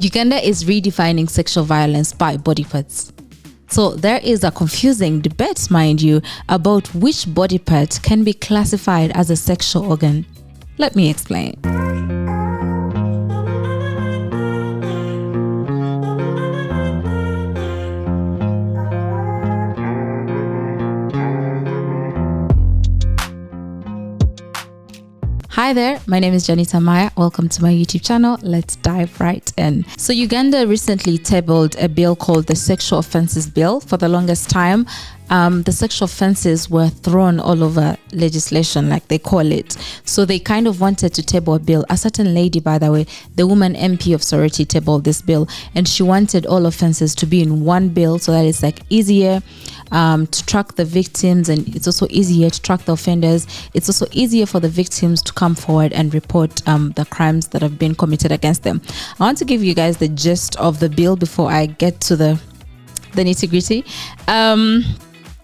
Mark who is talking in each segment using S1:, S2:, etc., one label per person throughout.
S1: Uganda is redefining sexual violence by body parts. So there is a confusing debate, mind you, about which body part can be classified as a sexual organ. Let me explain. Hi there, my name is Janita Maaya. Welcome to my YouTube channel. Let's dive right in. So Uganda recently tabled a bill called the Sexual Offences Bill. For the longest time, the sexual offences were thrown all over legislation, like they call it. So they kind of wanted to table a bill. A certain lady, by the way, the woman MP of Sorority, tabled this bill, and she wanted all offences to be in one bill so that it's like easier to track the victims, and it's also easier to track the offenders. It's also easier for the victims to come forward and report the crimes that have been committed against them. I want to give you guys the gist of the bill before I get to the nitty-gritty.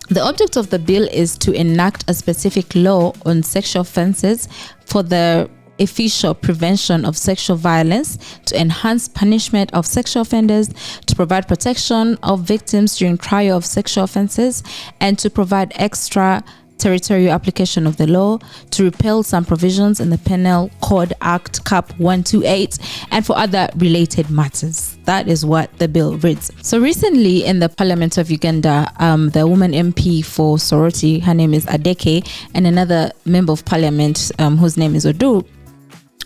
S1: The object of the bill is to enact a specific law on sexual offences for the official prevention of sexual violence, to enhance punishment of sexual offenders, to provide protection of victims during trial of sexual offences, and to provide extra territorial application of the law, to repeal some provisions in the Penal Code Act Cap 128, and for other related matters. That is what the bill reads. So recently in the Parliament of Uganda, the woman MP for Sorority, her name is Adeke, and another member of Parliament whose name is Odur,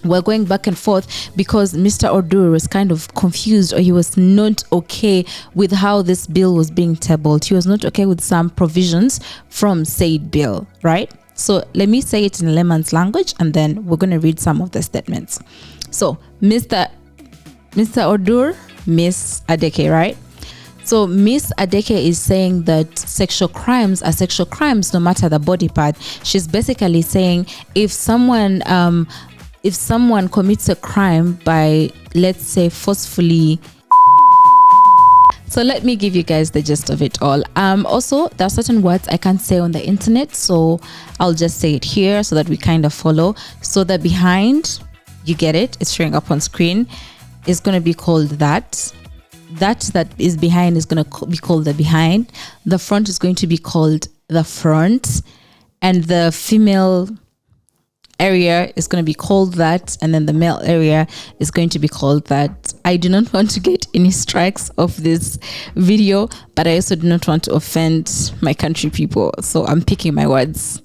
S1: we're going back and forth because Mr. Odur was kind of confused, or he was not okay with how this bill was being tabled. He was not okay with some provisions from said bill, right? So let me say it in layman's language, and then we're going to read some of the statements. So Mr. Odur, Miss Adeke, right? So Miss Adeke is saying that sexual crimes are sexual crimes no matter the body part. She's basically saying if someone commits a crime by, let's say, forcefully. So let me give you guys the gist of it all. Also, there are certain words I can't say on the internet, so I'll just say it here so that we kind of follow. So the behind, you get it, it's showing up on screen, is going to be called that. That is behind is going to be called the behind. The front is going to be called the front, and the female area is going to be called that, and then the male area is going to be called that. I do not want to get any strikes of this video, but I also do not want to offend my country people, so I'm picking my words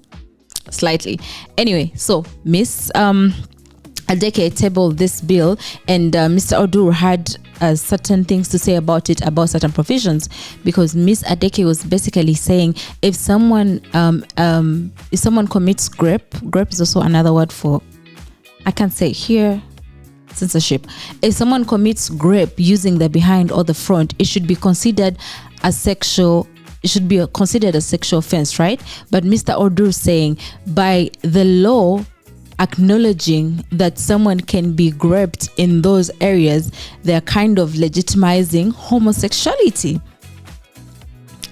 S1: slightly. Anyway, so Miss Adeke tabled this bill, and Mr. Odur had certain things to say about it, about certain provisions, because Miss Adeke was basically saying if someone commits grape is also another word for, I can't say here, censorship. If someone commits grape using the behind or the front, it should be considered a sexual offense, right? But Mr. Odur saying by the law acknowledging that someone can be graped in those areas, they're kind of legitimizing homosexuality.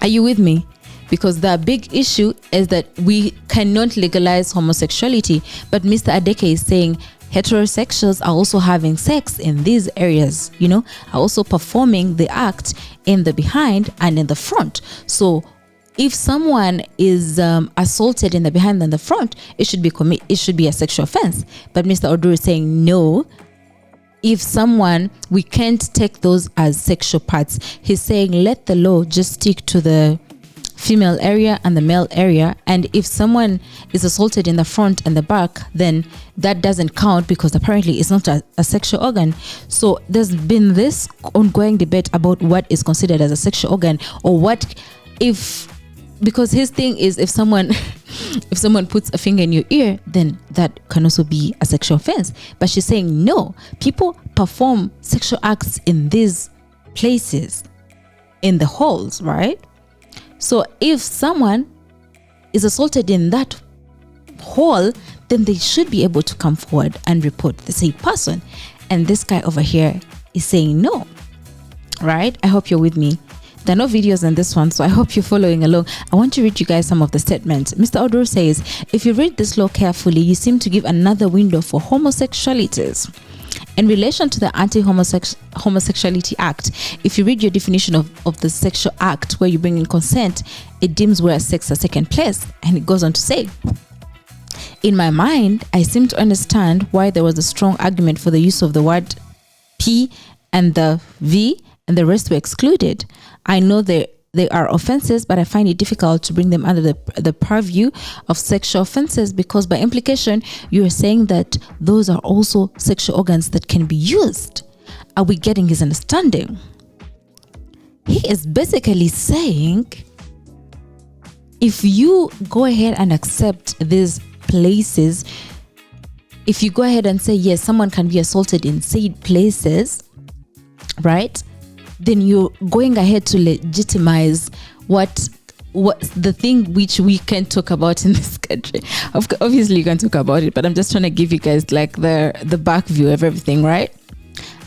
S1: Are you with me? Because the big issue is that we cannot legalize homosexuality, but Mr. Adeke is saying heterosexuals are also having sex in these areas, are also performing the act in the behind and in the front. So if someone is assaulted in the behind and the front, it should be a sexual offense. But Mr. Odur is saying no. We can't take those as sexual parts. He's saying let the law just stick to the female area and the male area, and if someone is assaulted in the front and the back, then that doesn't count because apparently it's not a sexual organ. So there's been this ongoing debate about what is considered as a sexual organ, or what because his thing is if someone puts a finger in your ear, then that can also be a sexual offense. But she's saying no, people perform sexual acts in these places, in the halls, right? So if someone is assaulted in that hall, then they should be able to come forward and report the same person. And this guy over here is saying no, right? I hope you're with me. There are no videos on this one, so I hope you're following along. I want to read you guys some of the statements. Mr. Odur says, if you read this law carefully, you seem to give another window for homosexualities. In relation to the Anti-Homosexuality Act, if you read your definition of the sexual act where you bring in consent, it deems where sex has taken place. And it goes on to say, in my mind, I seem to understand why there was a strong argument for the use of the word P and the V, and the rest were excluded. I know they are offenses, but I find it difficult to bring them under the purview of sexual offenses, because by implication, you are saying that those are also sexual organs that can be used. Are we getting his understanding? He is basically saying, if you go ahead and accept these places, if you go ahead and say, yes, someone can be assaulted in said places, right? Then you're going ahead to legitimize what the thing which we can talk about in this country. Obviously, you can talk about it, but I'm just trying to give you guys like the back view of everything, right?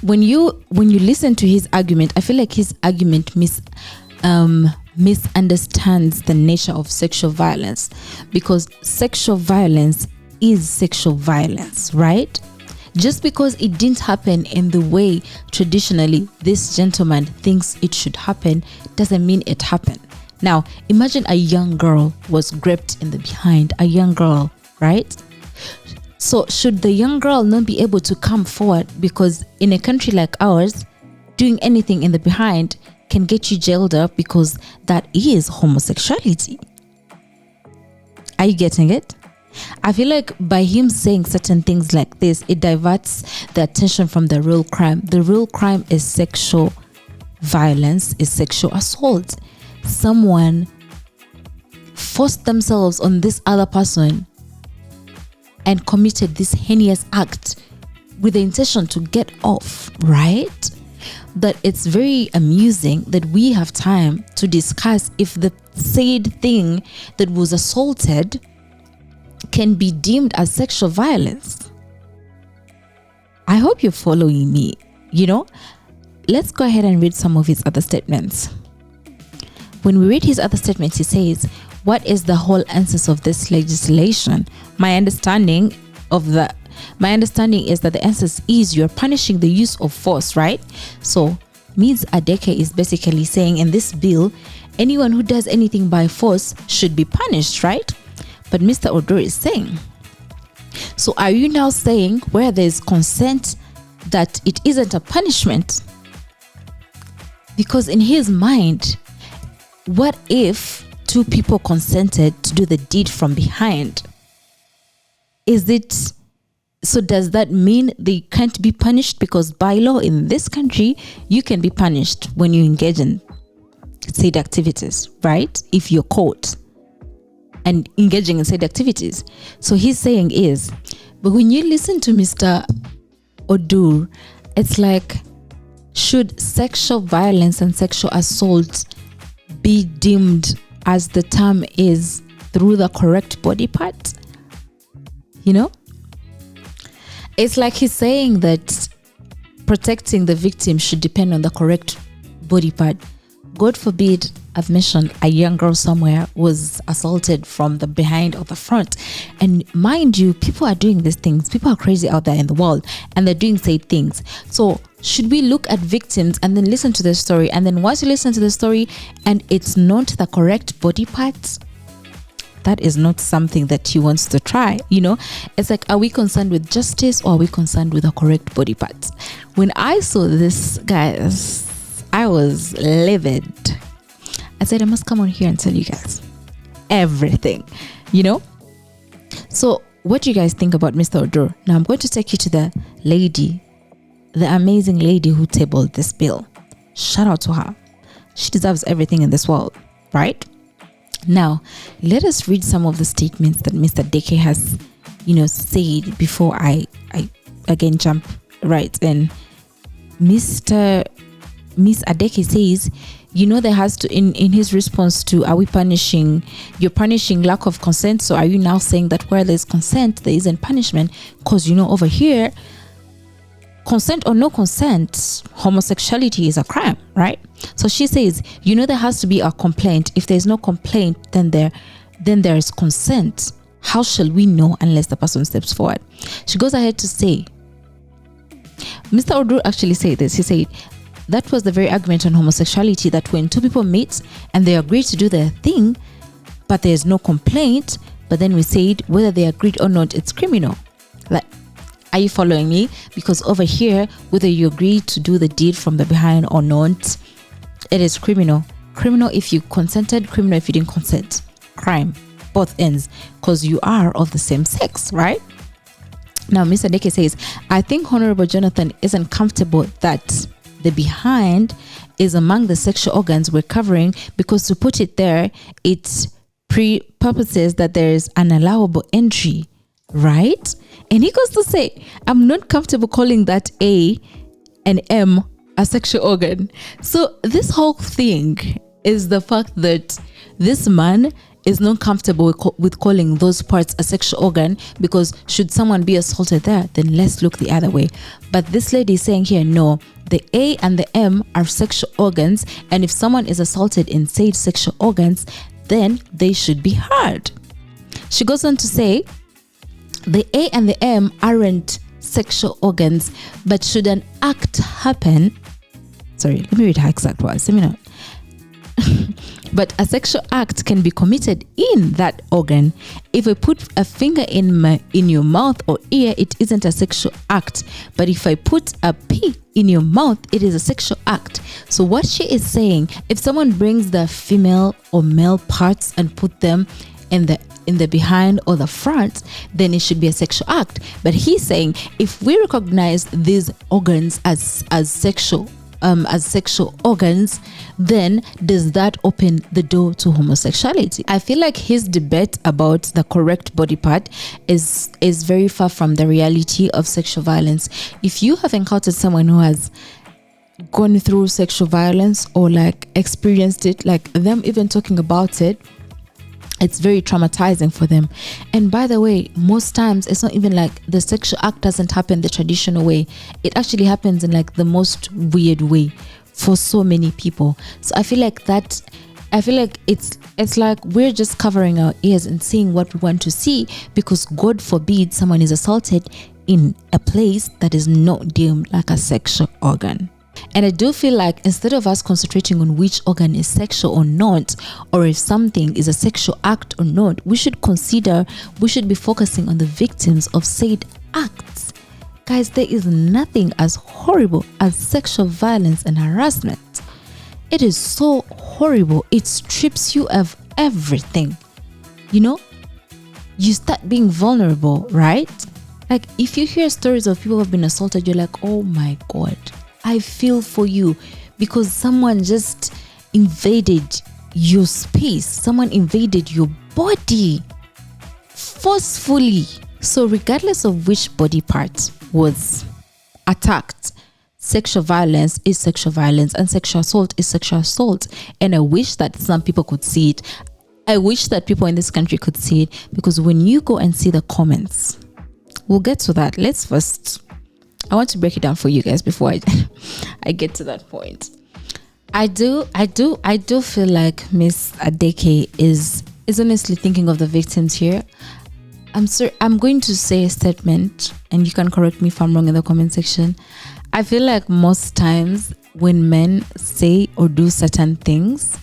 S1: When you listen to his argument, I feel like his argument misunderstands the nature of sexual violence, because sexual violence is sexual violence, right? Just because it didn't happen in the way traditionally this gentleman thinks it should happen doesn't mean it happened. Now, imagine a young girl was raped in the behind, a young girl, right? So should the young girl not be able to come forward? Because in a country like ours, doing anything in the behind can get you jailed up, because that is homosexuality. Are you getting it? I feel like by him saying certain things like this, it diverts the attention from the real crime. The real crime is sexual violence, is sexual assault. Someone forced themselves on this other person and committed this heinous act with the intention to get off, right? That it's very amusing that we have time to discuss if the said thing that was assaulted can be deemed as sexual violence. I hope you're following me. Let's go ahead and read some of his other statements. When we read his other statements, he says, what is the whole essence of this legislation? My understanding is that the essence is you're punishing the use of force, right? So Ms. Adeke is basically saying in this bill, anyone who does anything by force should be punished, right? But Mr. Odor is saying, so are you now saying where there's consent that it isn't a punishment? Because in his mind, what if two people consented to do the deed from behind? So does that mean they can't be punished? Because by law in this country, you can be punished when you engage in said activities, right? If you're caught and engaging in said activities. So he's saying is, but when you listen to Mr. Odur, it's like, should sexual violence and sexual assault be deemed as the term is through the correct body part? It's like he's saying that protecting the victim should depend on the correct body part. God forbid, I've mentioned a young girl somewhere was assaulted from the behind or the front. And mind you, people are doing these things. People are crazy out there in the world, and they're doing said things. So should we look at victims and then listen to the story? And then once you listen to the story and it's not the correct body parts, that is not something that he wants to try. It's like, are we concerned with justice or are we concerned with the correct body parts? When I saw this, guys, I was livid. I said, I must come on here and tell you guys everything, So what do you guys think about Mr. Odor? Now I'm going to take you to the amazing lady who tabled this bill. Shout out to her. She deserves everything in this world, right? Now, let us read some of the statements that Mr. Deke has, said before I again jump right in. Miss Adeke says, there has to, in his response to, you're punishing lack of consent. So are you now saying that where there's consent, there isn't punishment? Because, over here, consent or no consent, homosexuality is a crime, right? So she says, there has to be a complaint. If there's no complaint, then there is consent. How shall we know unless the person steps forward? She goes ahead to say, Mr. Odu actually said this. He said, that was the very argument on homosexuality, that when two people meet and they agree to do their thing, but there's no complaint, but then we said whether they agreed or not, it's criminal. Like, are you following me? Because over here, whether you agree to do the deed from the behind or not, it is criminal. Criminal if you consented, criminal if you didn't consent. Crime, both ends, because you are of the same sex, right? Now, Mr. Deke says, I think Honorable Jonathan isn't comfortable that the behind is among the sexual organs we're covering, because to put it there, it purposes that there is an allowable entry, right? And he goes to say, I'm not comfortable calling that A and M a sexual organ. So this whole thing is the fact that this man is not comfortable with calling those parts a sexual organ, because should someone be assaulted there, then let's look the other way. But this lady is saying here, no, the A and the M are sexual organs, and if someone is assaulted in said sexual organs, then they should be heard. She goes on to say, the A and the M aren't sexual organs, but should an act happen, sorry, let me read her exact words, let me know. But a sexual act can be committed in that organ. If I put a finger in your mouth or ear, it isn't a sexual act. But if I put a pee in your mouth, it is a sexual act. So what she is saying, if someone brings the female or male parts and put them in the behind or the front, then it should be a sexual act. But he's saying, if we recognize these organs as sexual organs, then does that open the door to homosexuality? I feel like his debate about the correct body part is very far from the reality of sexual violence. If you have encountered someone who has gone through sexual violence or like experienced it, like them even talking about it, it's very traumatizing for them. And by the way, most times it's not even like the sexual act doesn't happen the traditional way. It actually happens in like the most weird way for so many people. So I feel like it's like we're just covering our ears and seeing what we want to see, because God forbid someone is assaulted in a place that is not deemed like a sexual organ. And I do feel like instead of us concentrating on which organ is sexual or not, or if something is a sexual act or not, we should be focusing on the victims of said acts. Guys, there is nothing as horrible as sexual violence and harassment. It is so horrible. It strips you of everything. You know, you start being vulnerable, right? Like if you hear stories of people who have been assaulted, you're like, oh my God, I feel for you, because someone just invaded your space. Someone invaded your body forcefully. So regardless of which body part was attacked, sexual violence is sexual violence and sexual assault is sexual assault. And I wish that some people could see it. I wish that people in this country could see it, because when you go and see the comments, we'll get to that. I want to break it down for you guys before I get to that point. I do feel like Miss Adeke is honestly thinking of the victims here. I'm going to say a statement, and you can correct me if I'm wrong in the comment section. I feel like most times when men say or do certain things,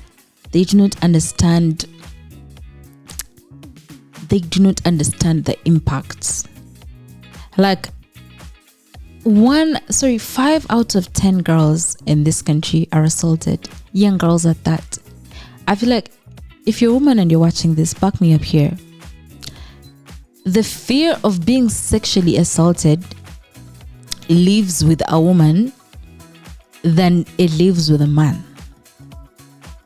S1: they do not understand the impacts. Like 5 out of 10 girls in this country are assaulted, young girls at that. I feel like if you're a woman and you're watching this, back me up here. The fear of being sexually assaulted lives with a woman than it lives with a man.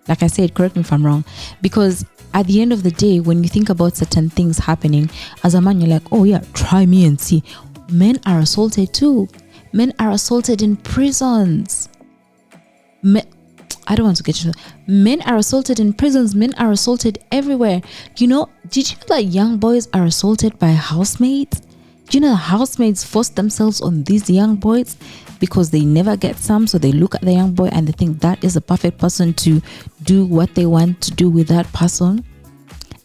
S1: Like I said, correct me if I'm wrong, because at the end of the day, when you think about certain things happening, as a man, you're like, oh yeah, try me and see. Men are assaulted too. Men are assaulted in prisons. I don't want to get you. Men are assaulted in prisons. Men are assaulted everywhere. You know, did you know that young boys are assaulted by housemates? Do you know that housemates force themselves on these young boys because they never get some? So they look at the young boy and they think that is a perfect person to do what they want to do with that person.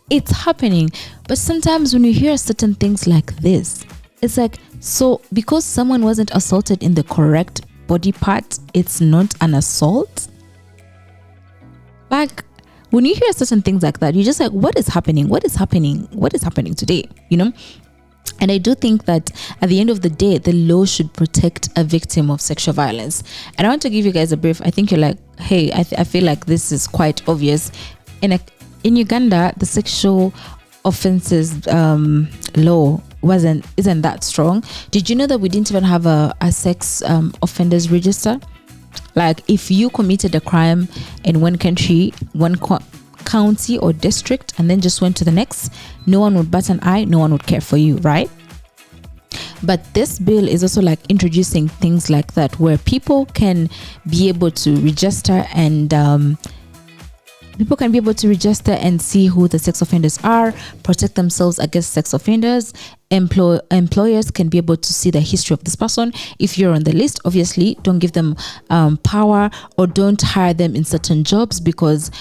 S1: It's happening. But sometimes when you hear certain things like this, it's like, so because someone wasn't assaulted in the correct body part, it's not an assault? Like, when you hear certain things like that, you're just like, what is happening? What is happening? What is happening today? You know? And I do think that at the end of the day, the law should protect a victim of sexual violence. And I want to give you guys a brief. I think you're like, hey, I feel like this is quite obvious. In Uganda, the sexual offenses law isn't that strong. Did you know that we didn't even have a sex offenders register? Like, if you committed a crime in one country, county or district, and then just went to the next, no one would bat an eye, no one would care for you, right? But this bill is also like introducing things like that, where people can be able to register and see who the sex offenders are, protect themselves against sex offenders. Employers can be able to see the history of this person. If you're on the list, obviously don't give them power, or don't hire them in certain jobs, because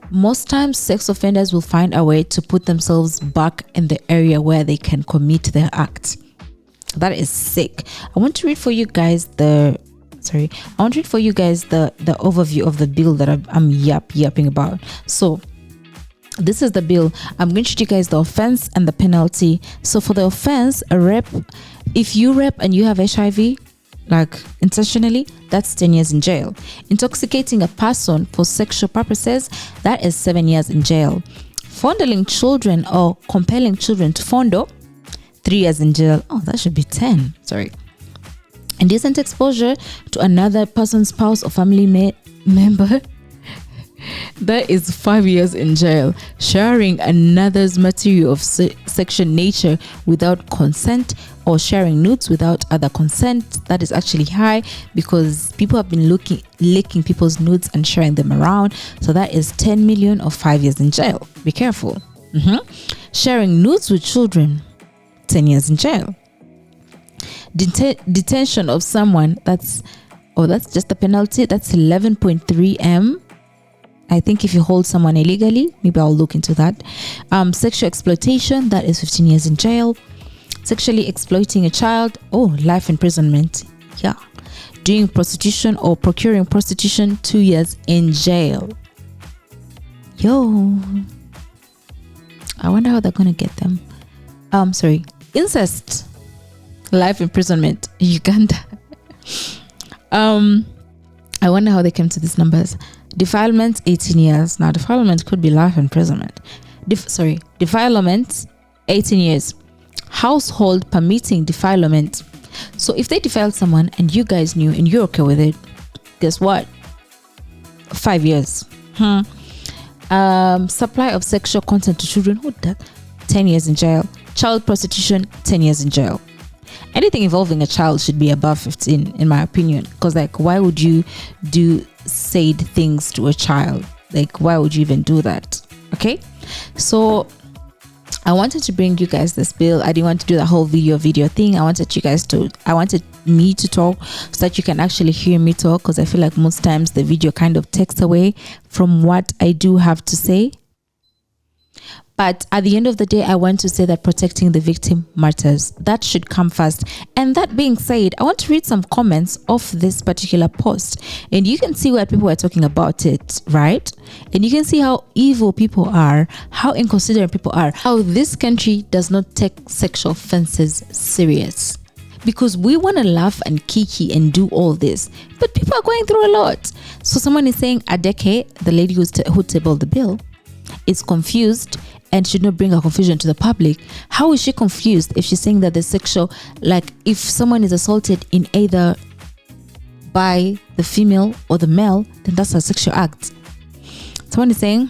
S1: most times sex offenders will find a way to put themselves back in the area where they can commit their act. That is sick. I want to read for you guys the overview of the bill that I'm yapping about. So this is the bill. I'm going to show you guys the offense and the penalty. So for the offense, if you rape and you have HIV, like intentionally, that's 10 years in jail. Intoxicating a person for sexual purposes, that is 7 years in jail. Fondling children or compelling children to fondle, 3 years in jail. Oh, that should be 10. Sorry. Indecent exposure to another person's spouse or family member, that is 5 years in jail. Sharing another's material of sexual nature without consent, or sharing nudes without other consent, that is actually high, because people have been licking people's nudes and sharing them around. So that is 10 million or 5 years in jail. Be careful. Sharing nudes with children, 10 years in jail. Detention of someone, that's just the penalty. That's 11.3 M. I think if you hold someone illegally, maybe I'll look into that. Sexual exploitation, that is 15 years in jail. Sexually exploiting a child, life imprisonment. Yeah. Doing prostitution or procuring prostitution, 2 years in jail. Yo, I wonder how they're gonna get them. Incest, life imprisonment, Uganda. I wonder how they came to these numbers. Defilement, 18 years. Now, defilement could be life imprisonment. Defilement, 18 years. Household permitting defilement. So if they defiled someone and you guys knew and you're okay with it, guess what? 5 years. Supply of sexual content to children, 10 years in jail. Child prostitution, 10 years in jail. Anything involving a child should be above 15, in my opinion, because like, why would you do said things to a child? Like, why would you even do that? Okay, so I wanted to bring you guys this bill. I didn't want to do the whole video thing. I wanted me to talk so that you can actually hear me talk, because I feel like most times the video kind of takes away from what I do have to say. But at the end of the day, I want to say that protecting the victim matters. That should come first. And that being said, I want to read some comments of this particular post. And you can see where people are talking about it, right? And you can see how evil people are, how inconsiderate people are, how this country does not take sexual offenses serious. Because we want to laugh and kiki and do all this. But people are going through a lot. So someone is saying Adeke, the lady who tabled the bill, is confused and should not bring a confusion to the public. How is she confused if she's saying that the sexual, like if someone is assaulted in either by the female or the male, then that's a sexual act. Someone is saying,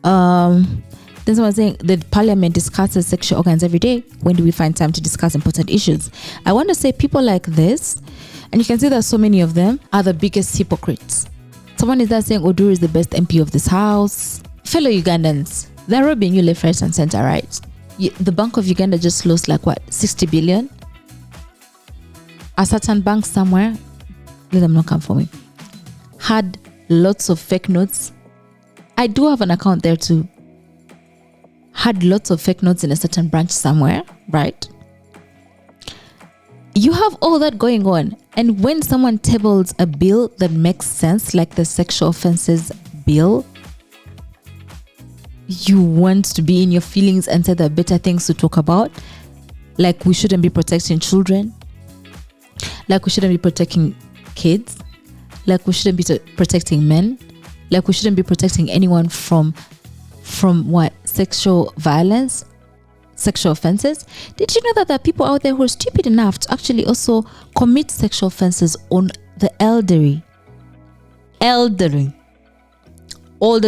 S1: then someone is saying the parliament discusses sexual organs every day. When do we find time to discuss important issues? I want to say people like this, and you can see that so many of them are the biggest hypocrites. Someone is there saying Oduru is the best MP of this house. Fellow Ugandans, they're robbing you left, right, and center, right? The Bank of Uganda just lost like what, 60 billion? A certain bank somewhere, let them not come for me, had lots of fake notes. I do have an account there too. Had lots of fake notes in a certain branch somewhere, right? You have all that going on, and when someone tables a bill that makes sense, like the sexual offenses bill, you want to be in your feelings and say there are better things to talk about, like we shouldn't be protecting children, like we shouldn't be protecting kids, like we shouldn't be protecting men, like we shouldn't be protecting anyone from what? Sexual violence, sexual offenses. Did you know that there are people out there who are stupid enough to actually also commit sexual offenses on the elderly, older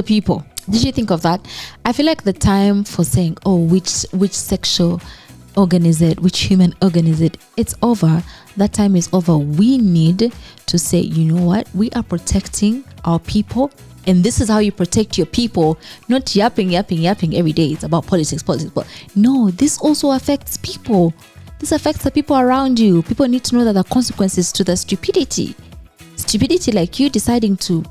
S1: people? Did you think of that? I feel like the time for saying, oh, which sexual organ is it, which human organ is it, it's over. That time is over. We need to say, you know what, we are protecting our people, and this is how you protect your people. Not yapping every day. It's about politics. But no, this also affects people. This affects the people around you. People need to know that there are consequences to the stupidity like you deciding to,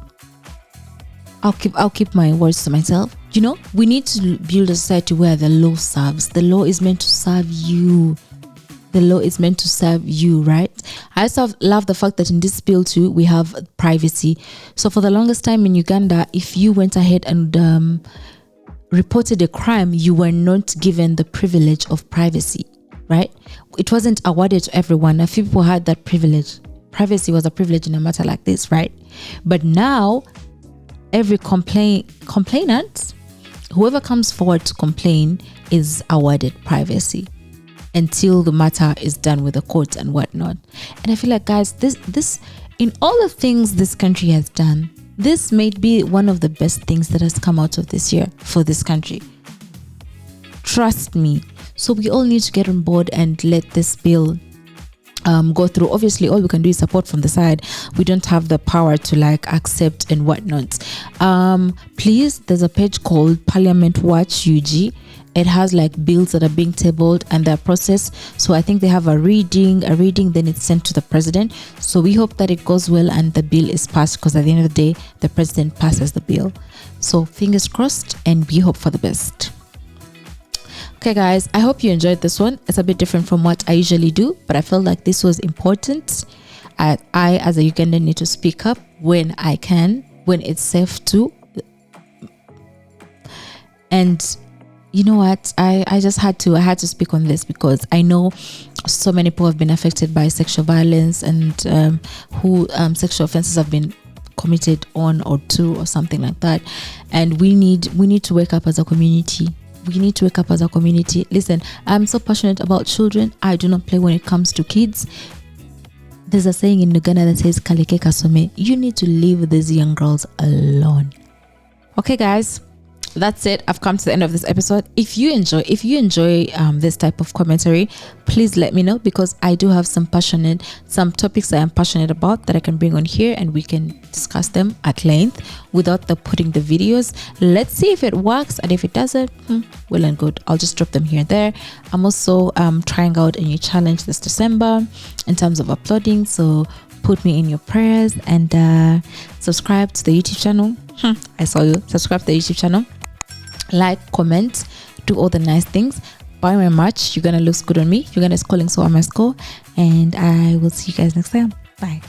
S1: I'll keep my words to myself. You know, we need to build a society where the law serves. The law is meant to serve you. The law is meant to serve you, right? I also love the fact that in this bill too, we have privacy. So for the longest time in Uganda, if you went ahead and reported a crime, you were not given the privilege of privacy, right? It wasn't awarded to everyone. A few people had that privilege. Privacy was a privilege in a matter like this, right? But now, every complainant, whoever comes forward to complain, is awarded privacy until the matter is done with the courts and whatnot. And I feel like, guys, this in all the things this country has done, this may be one of the best things that has come out of this year for this country. Trust me. So we all need to get on board and let this bill go through. Obviously, all we can do is support from the side. We don't have the power to like accept and whatnot. Please, there's a page called Parliament Watch UG. It has like bills that are being tabled and they're processed. So I think they have a reading, then it's sent to the president. So we hope that it goes well and the bill is passed, because at the end of the day, the president passes the bill. So fingers crossed, and we hope for the best. Okay guys, I hope you enjoyed this one. It's a bit different from what I usually do, but I felt like this was important. I as a Ugandan need to speak up when I can, when it's safe to. And you know what, I had to speak on this, because I know so many people have been affected by sexual violence, and who sexual offenses have been committed on or to, or something like that. And we need to wake up as a community. We need to wake up as a community. Listen, I'm so passionate about children. I do not play when it comes to kids. There's a saying in Uganda that says "Kaleke kasome." You need to leave these young girls alone. Okay guys, that's it. I've come to the end of this episode. If you enjoy this type of commentary, please let me know, because I do have some topics that I'm passionate about that I can bring on here, and we can discuss them at length without putting the videos. Let's see if it works, and if it doesn't, well and good. I'll just drop them here and there. I'm also trying out a new challenge this December in terms of uploading, so put me in your prayers, and subscribe to the YouTube channel. I saw you. Subscribe to the YouTube channel. Like, comment, do all the nice things. Buy my merch. Uganda looks good on me. Uganda is calling, so I must go. And I will see you guys next time. Bye.